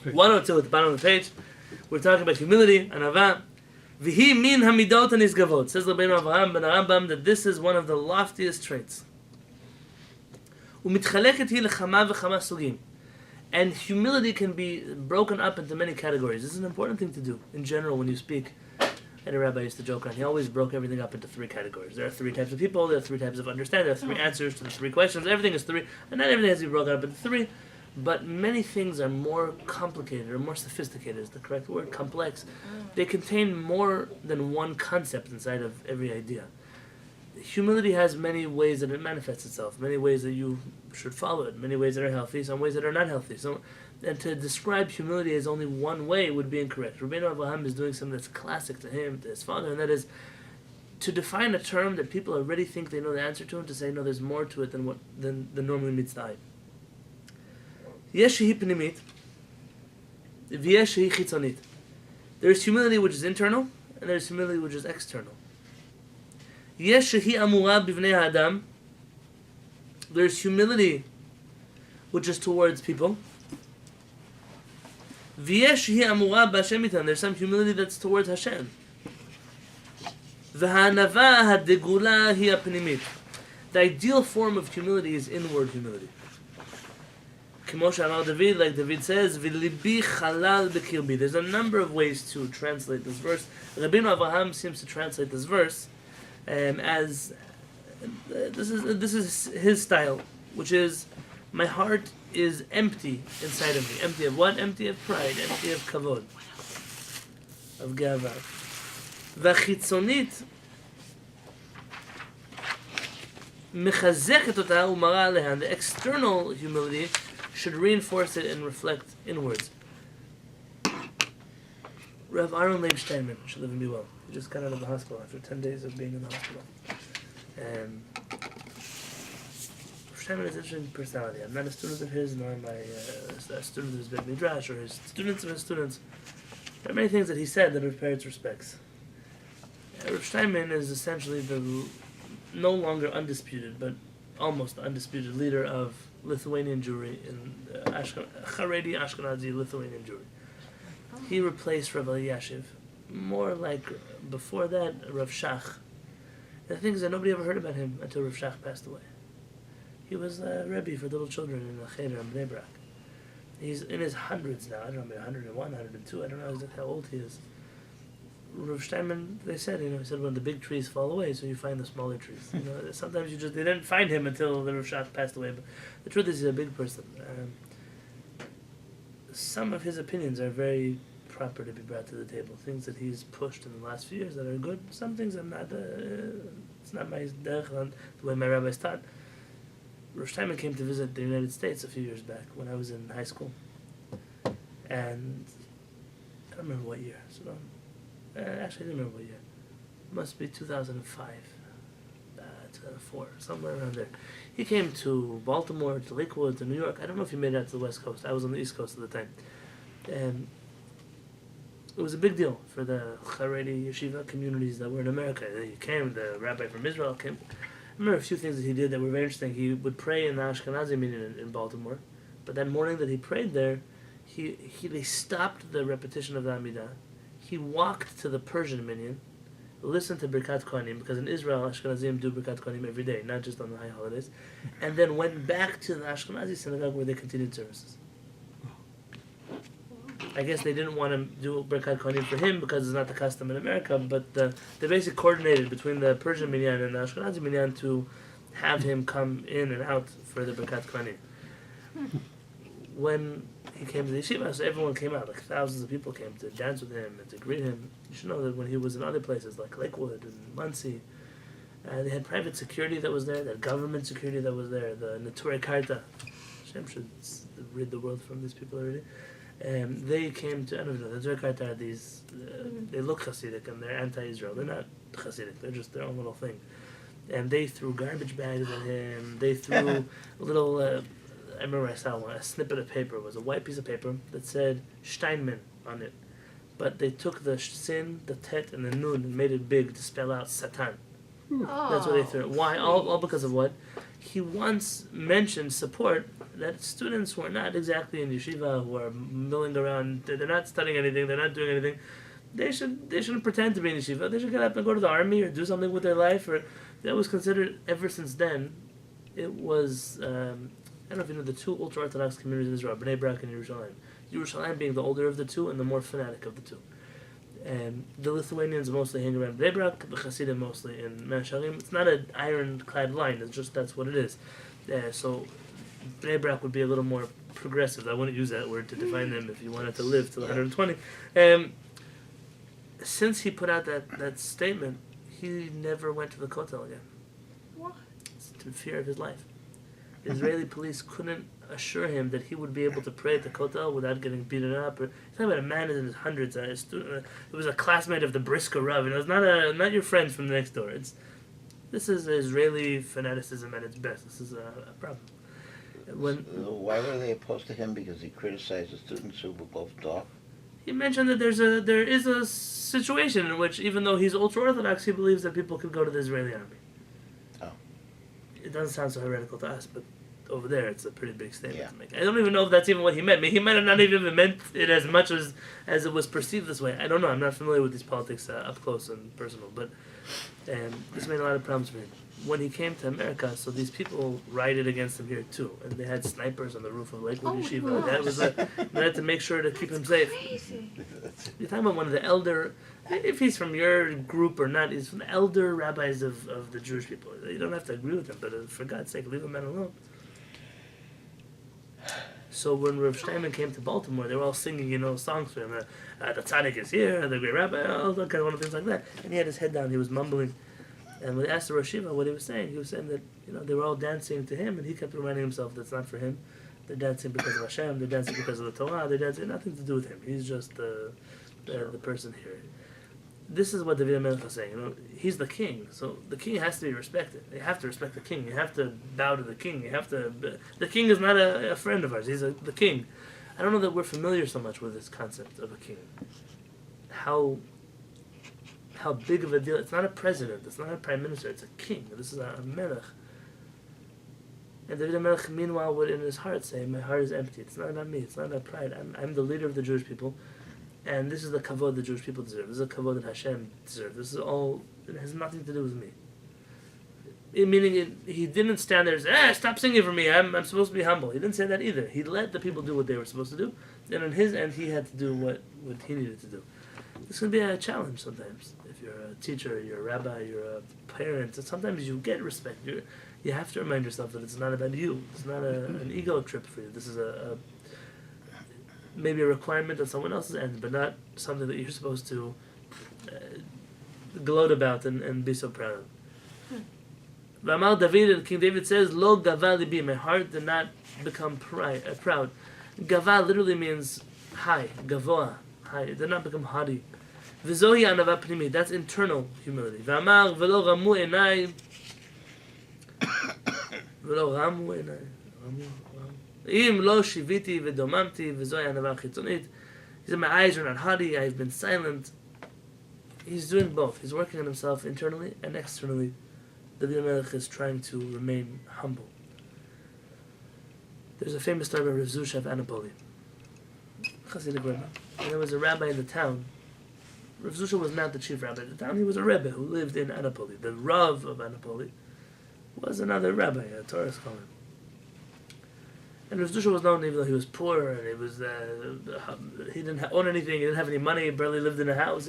102 at the bottom of the page. We're talking about humility, anava. V'hi min hamidot hanisgavot. Says Rabbeinu Avraham ben Rambam that this is one of the loftiest traits. U'mitchaleket hi lechama v'chama sugim. And humility can be broken up into many categories. This is an important thing to do in general when you speak. And a rabbi used to joke around. He always broke everything up into 3 categories. There are 3 types of people. There are 3 types of understanding. There are 3 answers to the 3 questions. Everything is 3. And not everything has to be broken up into 3. But many things are more complicated or more sophisticated is the correct word. Complex. They contain more than one concept inside of every idea. Humility has many ways that it manifests itself. Many ways that you should follow it. Many ways that are healthy. Some ways that are not healthy. And to describe humility as only one way would be incorrect. Rabbeinu Avraham is doing something that's classic to him, to his father, and that is to define a term that people already think they know the answer to, and to say, no, there's more to it than normally meets the eye. Yesh shehi pnimit, v'yesh shehi chitzonit. There's humility which is internal, and there's humility which is external. Yesh shehi amura b'vnei ha'adam. There's humility which is towards people. There's some humility that's towards Hashem. The ideal form of humility is inward humility. Like David says, there's a number of ways to translate this verse. Rabbeinu Avraham seems to translate this verse as this is his style, which is, my heart is empty inside of me. Empty of what? Empty of pride. Empty of kavod. Of gava. V'chitzonit mechazeket ota umara aleha. The external humility should reinforce it and reflect inwards. Rav Aaron Leib Steinman should live and be well. He just got out of the hospital after 10 days of being in the hospital. Steinman is an interesting personality. I'm not a student of his, nor am I a student of his Beit Midrash, or his students of his students. There are many things that he said that have parents respects. Rav Steinman is essentially the no longer undisputed, but almost undisputed leader of Lithuanian Jewry in Haredi Ashkenazi Lithuanian Jewry. He replaced Rav Elyashiv, more like before that Rav Shach. The thing is that nobody ever heard about him until Rav Shach passed away. He was a Rebbe for little children in the Cheder in Bnei Brak. He's in his hundreds now. I don't know, maybe 101, 102. I don't know exactly how old he is. Rav Steinman, they said, he said when the big trees fall away, so you find the smaller trees. Sometimes they didn't find him until the Rav Shach passed away. But the truth is, he's a big person. Some of his opinions are very proper to be brought to the table. Things that he's pushed in the last few years that are good. Some things I'm not. It's not my derech, the way my rabbis taught. Rav Steinman came to visit the United States a few years back when I was in high school, and I don't remember what year. So actually, I didn't remember what year. It must be 2005, 2004, somewhere around there. He came to Baltimore, to Lakewood, to New York. I don't know if he made it out to the West Coast. I was on the East Coast at the time, and it was a big deal for the Haredi yeshiva communities that were in America. He came. The rabbi from Israel came. I remember a few things that he did that were very interesting. He would pray in the Ashkenazi meeting in Baltimore, but that morning that he prayed there, they stopped the repetition of the Amidah. He walked to the Persian minyan, listened to Birkat Kohanim, because in Israel, Ashkenazim do Birkat Kohanim every day, not just on the high holidays, and then went back to the Ashkenazi synagogue where they continued services. I guess they didn't want to do Birkat Kohanim for him because it's not the custom in America, but they basically coordinated between the Persian minyan and the Ashkenazi minyan to have him come in and out for the Birkat Kohanim. When he came to the yeshiva, so everyone came out, like thousands of people came to dance with him and to greet him. You should know that when he was in other places like Lakewood and Muncie, they had private security that was there, they had government security that was there, the Neturei Karta. Hashem should rid the world from these people already. They came to, I don't know, the Neturei Karta are these, they look Hasidic and they're anti-Israel. They're not Hasidic, they're just their own little thing. And they threw garbage bags at him, they threw a little... I remember I saw one, a snippet of paper. It was a white piece of paper that said Steinman on it. But they took the sin, the tet, and the nun and made it big to spell out Satan. Oh. That's what they threw. Why? All because of what? he once mentioned support that students who are not exactly in yeshiva, who are milling around, they're not studying anything, they're not doing anything, they shouldn't pretend to be in yeshiva. They should get up and go to the army or do something with their life. Or that was considered ever since then. It was I don't know if you know the two ultra-Orthodox communities in Israel, Bnei Brak and Yerushalayim. Yerushalayim being the older of the two and the more fanatic of the two. And the Lithuanians mostly hang around Bnei Brak, the Hasidim mostly in Shaar. It's not an ironclad line. It's just that's what it is. So Bnei Brak would be a little more progressive. I wouldn't use that word to define them if you wanted to live till 120. Since he put out that statement, he never went to the Kotel again. What? It's in fear of his life. The Israeli police couldn't assure him that he would be able to pray at the Kotel without getting beaten up. Or, talking about a man in his hundreds, a student, it was a classmate of the Brisker Rav, and it was not your friend from next door. This is Israeli fanaticism at its best. This is a problem. Why were they opposed to him? Because he criticized the students who were both dark? He mentioned that there is a situation in which, even though he's ultra-Orthodox, he believes that people could go to the Israeli army. Oh. It doesn't sound so heretical to us, but over there it's a pretty big statement to make. I don't even know if that's even what he meant. He might have not even meant it as much as it was perceived this way. I don't know. I'm not familiar with these politics up close and personal, but this made a lot of problems for him. When he came to America, so these people rioted against him here too, and they had snipers on the roof of Lakewood Yeshiva. That was they had to make sure to keep him safe. You're talking about one of the elder, if he's from your group or not, he's from the elder rabbis of the Jewish people. You don't have to agree with him, but for God's sake, leave a man alone. So when Rav Steinman came to Baltimore, they were all singing, songs for him. The tzaddik is here, the great rabbi, all that kind of things like that. And he had his head down, he was mumbling. And when they asked the Rosh Yeshiva what he was saying that, they were all dancing to him, and he kept reminding himself that's not for him. They're dancing because of Hashem, they're dancing because of the Torah, they're dancing, nothing to do with him. He's just the person here. This is what David HaMelech was saying. He's the king, so the king has to be respected. You have to respect the king. You have to bow to the king. The king is not a friend of ours. He's the king. I don't know that we're familiar so much with this concept of a king. How big of a deal. It's not a president. It's not a prime minister. It's a king. This is a melech. And David HaMelech, meanwhile, would in his heart say, my heart is empty. It's not about me. It's not about pride. I'm the leader of the Jewish people. And this is the kavod the Jewish people deserve. This is the kavod that Hashem deserves. This is all, it has nothing to do with me. Meaning, he didn't stand there and say, stop singing for me, I'm supposed to be humble. He didn't say that either. He let the people do what they were supposed to do. And on his end, he had to do what he needed to do. This can be a challenge sometimes. If you're a teacher, you're a rabbi, you're a parent, and sometimes you get respect. You have to remind yourself that it's not about you. It's not an ego trip for you. This is maybe a requirement on someone else's end, but not something that you're supposed to gloat about and be so proud of. V'amar David, and King David says, Lo gava libi, my heart did not become proud. Gava literally means high, gavoa, high. It did not become haughty. V'zohi anava pnimi, that's internal humility. V'amar v'lo ramu enai, v'lo ramu enai, Im lo shiviti v'domamti v'zohi anava chitzonit. He said, my eyes are not haughty, I've been silent. He's doing both. He's working on himself internally and externally. David HaMelech is trying to remain humble. There's a famous story about Rav Zusha of Anapoli. Hasidic rabbi. And there was a rabbi in the town. Rav Zusha was not the chief rabbi of the town. He was a rebbe who lived in Anapoli. The Rav of Anapoli was another rabbi, a Torah scholar. And Rav Zusha was known even though he was poor and he didn't own anything, he didn't have any money, he barely lived in a house.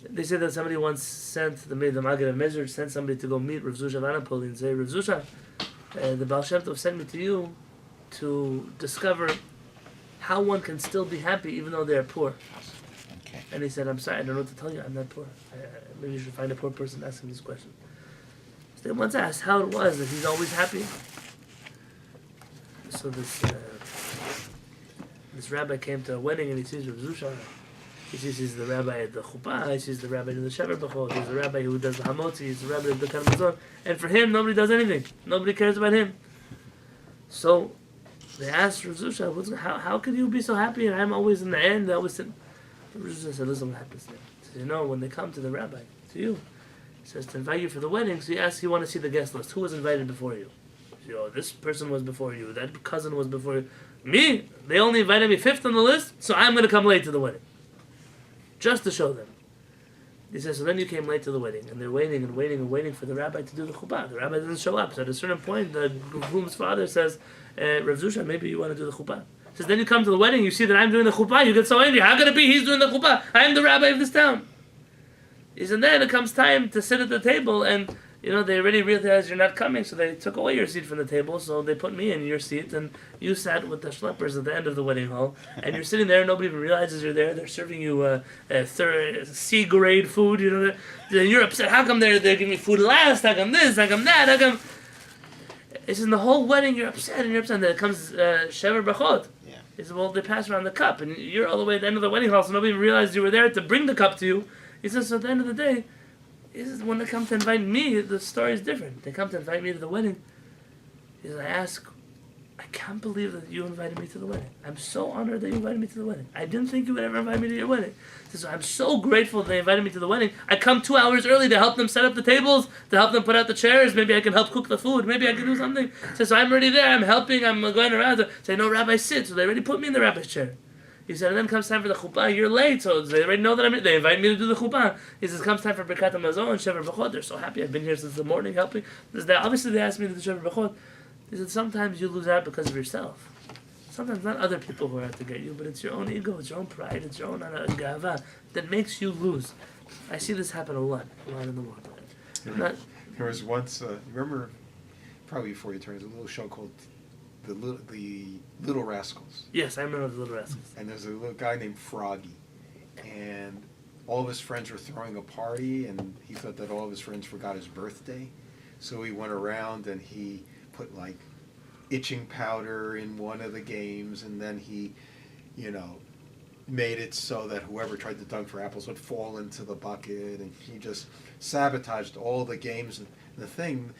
They say that somebody once sent, the Maggid of Mezrich sent somebody to go meet Rav Zusha of Anapoli and say, Rav Zusha, the Baal Shem Tov sent me to you to discover how one can still be happy even though they are poor. Okay. And he said, I'm sorry, I don't know what to tell you, I'm not poor. Maybe you should find a poor person and ask him this question. So they once asked how it was that he's always happy. So this rabbi came to a wedding and he sees Rav Zusha. He sees he's the rabbi at the chuppah, he sees the rabbi in the shever b'chol, he's the rabbi who does the hamotzi, he's the rabbi of the karmazon. And for him, nobody does anything. Nobody cares about him. So they asked Rav Zusha, how could you be so happy and I'm always in the end? I always sit. Rav Zusha said, listen what happens there. He said, when they come to the rabbi, to you, he says to invite you for the wedding, so he asks you want to see the guest list. Who was invited before you? This person was before you, that cousin was before you. Me, they only invited me 5th on the list, so I'm going to come late to the wedding. Just to show them. He says, so then you came late to the wedding, and they're waiting and waiting and waiting for the rabbi to do the chuppah. The rabbi doesn't show up. So at a certain point, the groom's father says, Rav Zusha, maybe you want to do the chuppah. He says, then you come to the wedding, you see that I'm doing the chuppah, you get so angry. How can it be he's doing the chuppah? I am the rabbi of this town. He said, then it comes time to sit at the table, and they already realized you're not coming, so they took away your seat from the table, so they put me in your seat, and you sat with the schleppers at the end of the wedding hall, and you're sitting there, nobody even realizes you're there, they're serving you C-grade food, you're upset, how come they're giving me food last, how come this, how come that, how come... He says, in the whole wedding, you're upset, and then it comes Shever Brachot. Yeah. He says, well, they pass around the cup, and you're all the way at the end of the wedding hall, so nobody even realized you were there to bring the cup to you. He says, so at the end of the day, he says, when they come to invite me, the story is different. They come to invite me to the wedding. He says, I can't believe that you invited me to the wedding. I'm so honored that you invited me to the wedding. I didn't think you would ever invite me to your wedding. He says, I'm so grateful that they invited me to the wedding. I come 2 hours early to help them set up the tables, to help them put out the chairs. Maybe I can help cook the food. Maybe I can do something. He says, so I'm already there. I'm helping. I'm going around. Say, no, Rabbi, sit. So they already put me in the rabbi's chair. He said, and then comes time for the chuppah, you're late, so they already know that they invite me to do the chuppah. He says, comes time for Birkat HaMazon and Shever B'chot, they're so happy, I've been here since the morning helping. Obviously they asked me to do Shever B'chot. He said, sometimes you lose out because of yourself. Sometimes not other people who are out to get you, but it's your own ego, it's your own pride, it's your own gava that makes you lose. I see this happen a lot in the world. There was once, remember, probably before you turned, there's a little show called The Little Rascals. Yes, I remember the Little Rascals. And there's a little guy named Froggy, and all of his friends were throwing a party, and he thought that all of his friends forgot his birthday, so he went around and he put like itching powder in one of the games, and then he, made it so that whoever tried to dunk for apples would fall into the bucket, and he just sabotaged all the games and the thing.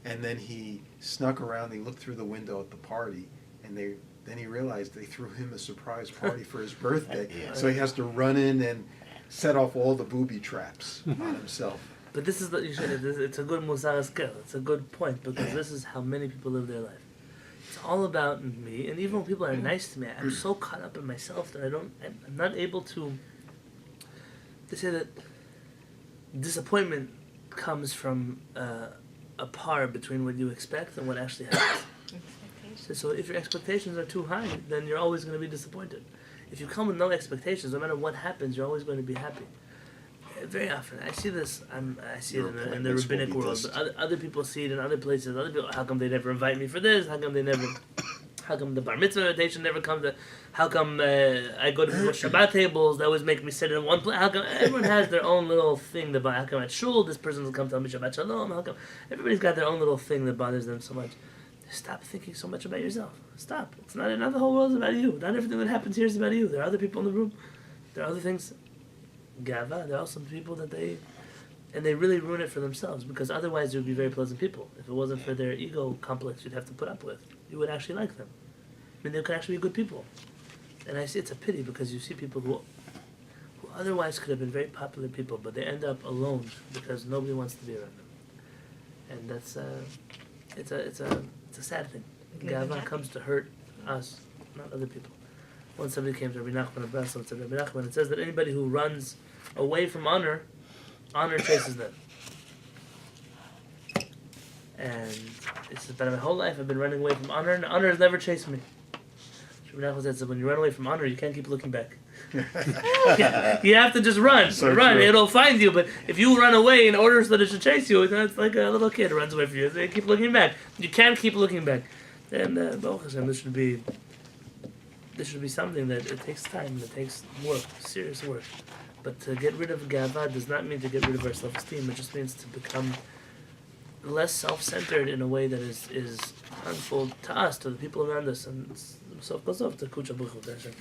And then he snuck around, he looked through the window at the party, and then he realized they threw him a surprise party for his birthday. Yeah. So he has to run in and set off all the booby traps on himself. But this is it's a good musar skill. It's a good point, because this is how many people live their life. It's all about me, and even when people are nice to me, I'm so caught up in myself that I'm not able to... They say that disappointment comes from a par between what you expect and what actually happens. So if your expectations are too high, then you're always going to be disappointed. If you come with no expectations, no matter what happens, you're always going to be happy. Very often, I see this. I see it in the rabbinic world, but other people see it in other places. Other people, how come they never invite me for this? How come the bar mitzvah invitation never comes? How come I go to people's Shabbat tables? They always make me sit in one place. How come everyone has their own little thing that? How come at shul this person doesn't come tell me Shabbat Shalom? How come everybody's got their own little thing that bothers them so much? Stop thinking so much about yourself. Stop. It's not the whole world is about you. Not everything that happens here is about you. There are other people in the room. There are other things. Gava, there are some people that they really ruin it for themselves, because otherwise they would be very pleasant people. If it wasn't for their ego complex you'd have to put up with, you would actually like them. I mean, they could actually be good people. And I see it's a pity, because you see people who otherwise could have been very popular people, but they end up alone because nobody wants to be around them. And that's it's a sad thing. Gava comes to hurt us, not other people. Once somebody came to Rabbi Nachman of Breslau and said, Rabbi Nachman, it says that anybody who runs away from honor chases them. And it says, but my whole life I've been running away from honor, and honor has never chased me. Rabbi Nachman said, when you run away from honor, you can't keep looking back. You have to just run. So run, true. It'll find you. But if you run away in order so that it should chase you, then it's like a little kid who runs away from you. They keep looking back. You can't keep looking back. And Baruch Hashem, this should be something that it takes time, it takes work, serious work. But to get rid of gava does not mean to get rid of our self-esteem. It just means to become less self-centered in a way that is harmful to us, to the people around us, and so goes off to Kucha Buchu.